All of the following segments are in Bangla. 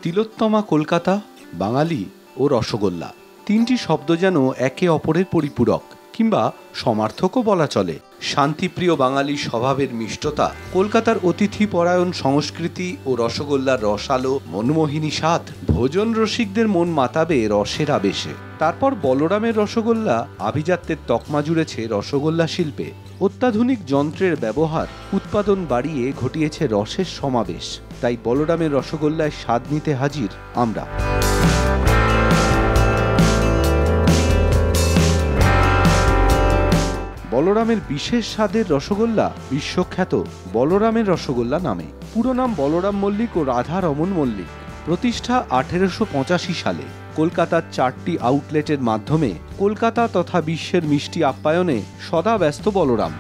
তিলোত্তমা কলকাতা, বাঙালি ও রসগোল্লা তিনটি শব্দ যেন একে অপরের পরিপূরক কিংবা সমার্থকও বলা চলে। শান্তিপ্রিয় বাঙালি স্বভাবের মিষ্টতা, কলকাতার অতিথি পরায়ণ সংস্কৃতি ও রসগোল্লার রসালো মনমোহিনী স্বাদ ভোজন রসিকদের মন মাতাবে রসের আবেশে। তারপর বলরামের রসগোল্লা আভিজাত্যের তকমা জুড়েছে রসগোল্লা শিল্পে। অত্যাধুনিক যন্ত্রের ব্যবহার উৎপাদন বাড়িয়ে ঘটিয়েছে রসের সমাবেশ। তাই বলরামের রসগোল্লায় স্বাদ নিতে হাজির আমরা। বলরামের বিশেষ স্বাদের রসগোল্লা বিশ্বখ্যাত বলরামের রসগোল্লা নামে। পুরো নাম বলরাম মল্লিক ও রাধা রমন মল্লিক। প্রতিষ্ঠা 1885 সালে। কলকাতার 4টি আউটলেটের মাধ্যমে কলকাতা তথা বিশ্বের মিষ্টি আপ্যায়নে সদা ব্যস্ত বলরাম।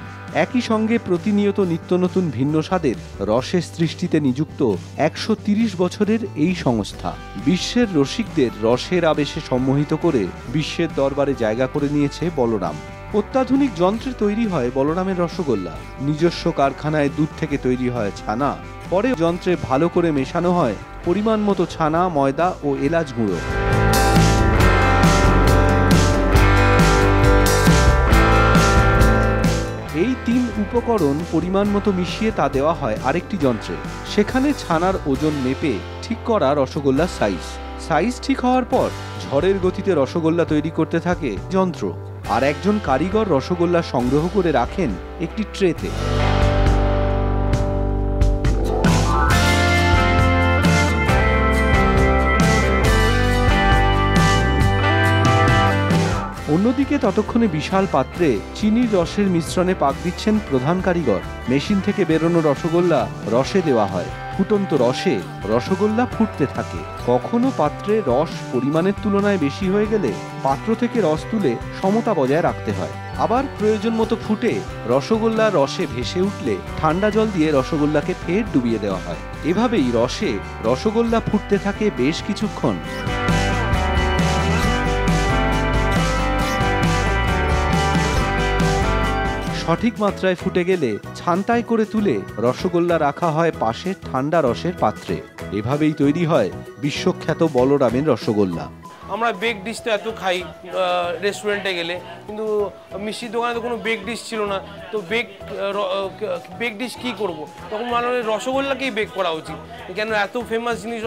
একই সঙ্গে প্রতিনিয়ত নিত্য নতুন ভিন্ন স্বাদের রসের সৃষ্টিতে নিযুক্ত 130 বছরের এই সংস্থা বিশ্বের রসিকদের রসের আবেশে সম্মোহিত করে বিশ্বের দরবারে জায়গা করে নিয়েছে বলরাম। অত্যাধুনিক যন্ত্রে তৈরি হয় বলরামের রসগোল্লা। নিজস্ব কারখানায় দুধ থেকে তৈরি হয় ছানা। পরে যন্ত্রে ভালো করে মেশানো হয় পরিমাণ মতো ছানা, ময়দা ও এলাচ গুঁড়ো। এই 3 উপকরণ পরিমাণ মতো মিশিয়ে তা দেওয়া হয় আরেকটি যন্ত্রে। সেখানে ছানার ওজন মেপে ঠিক করা রসগোল্লার সাইজ ঠিক হওয়ার পর ঝড়ের গতিতে রসগোল্লা তৈরি করতে থাকে যন্ত্র। আর একজন কারিগর রসগোল্লা সংগ্রহ করে রাখেন একটি ট্রেতে। অন্যদিকে ততক্ষণে বিশাল পাত্রে চিনির রসের মিশ্রণে পাক দিচ্ছেন প্রধান কারিগর। মেশিন থেকে বেরোনো রসগোল্লা রসে দেওয়া হয়। ফুটন্ত রসে রসগোল্লা ফুটতে থাকে। কখনো পাত্রে রস পরিমাণের তুলনায় বেশি হয়ে গেলে পাত্র থেকে রস তুলে সমতা বজায় রাখতে হয়। আবার প্রয়োজন মতো ফুটে রসগোল্লা রসে ভেসে উঠলে ঠান্ডা জল দিয়ে রসগোল্লাকে ফের ডুবিয়ে দেওয়া হয়। এভাবেই রসে রসগোল্লা ফুটতে থাকে বেশ কিছুক্ষণ। সঠিক মাত্রায় ফুটে গেলে ছান্তায় করে তুলে রসগোল্লা রাখা হয় পাশের ঠান্ডা রসের পাত্রে। এভাবেই তৈরি হয় বিশ্বখ্যাত বলরামের রসগোল্লা। আমরা বেক ডিশ তো এত খাই রেস্টুরেন্টে গেলে, কিন্তু মিষ্টির দোকানে তো কোনো বেক ডিশ ছিল না। তো বেক ডিশ কী করবো? তখন মানে রসগোল্লাকেই বেক করা উচিত। কেন এত ফেমাস জিনিস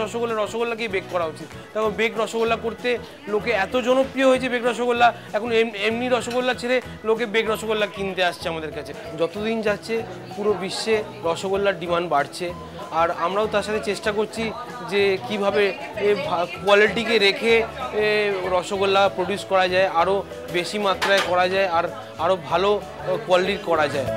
রসগোল্লাকেই বেক করা উচিত। তখন বেক রসগোল্লা করতে লোকে এত জনপ্রিয় হয়েছে বেক রসগোল্লা, এখন এমনি রসগোল্লা ছেড়ে লোকে বেক রসগোল্লা কিনতে আসছে আমাদের কাছে। যতদিন যাচ্ছে পুরো বিশ্বে রসগোল্লার ডিমান্ড বাড়ছে। আর আমরাও তার সাথে চেষ্টা করছি যে কীভাবে কোয়ালিটিকে রেখে রসগোল্লা প্রডিউস করা যায়, আরও বেশি মাত্রায় করা যায়, আর আরও ভালো কোয়ালিটির করা যায়।